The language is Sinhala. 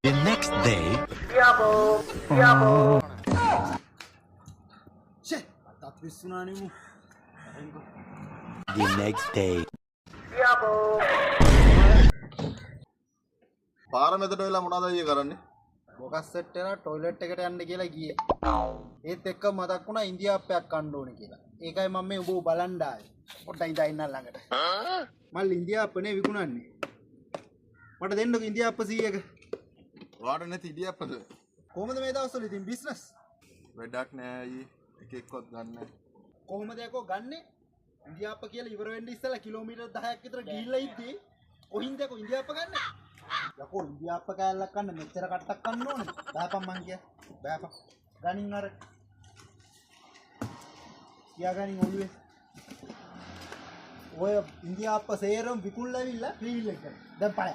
The next day. The next day. පාර මැදට වෙලා මොනවද අයියේ කරන්නේ? බොකස් සෙට් වෙලා টয়ලට් එකට යන්න කියලා ගියේ. ඒත් එක්ක මතක් වුණා ඉන්දියාප්පයක් කන්න ඕනේ කියලා. ඒකයි මම මේ ඔබ බලන්න ආවේ. පොඩ්ඩක් ඉඳලා ඉන්න ළඟට. මල් ඉන්දියාප්පනේ විකුණන්නේ. මට දෙන්නකෝ ඉන්දියාප්ප 100ක. ඔයාට නැති ඉඩියප්පද? කොහොමද මේ දවස්වල ඉතින් බිස්නස්? වැඩක් නෑ අයියේ. එක එක්කවත් ගන්න නෑ. කොහොමද යකෝ ගන්නෙ? ඉන්දියාප්ප කියලා ඉවර වෙන්න ඉස්සෙල්ලා කිලෝමීටර් 10ක් විතර ගිහිල්ලා ඉද්දි කොහින්ද යකෝ ඉන්දියාප්ප ගන්නෙ? යකෝ ඉන්දියාප්ප කෑල්ලක් ගන්න මෙච්චර කට්ටක් ගන්න ඕනේ. බෑපන් මං කිය. බෑපන්. ගනින් අර. කියා ගනින් ඔළුවේ. ඔය ඉන්දියාප්ප සේරම විකුණලා ඇවිල්ලා ෆ්‍රීල් එක. දැන් පය.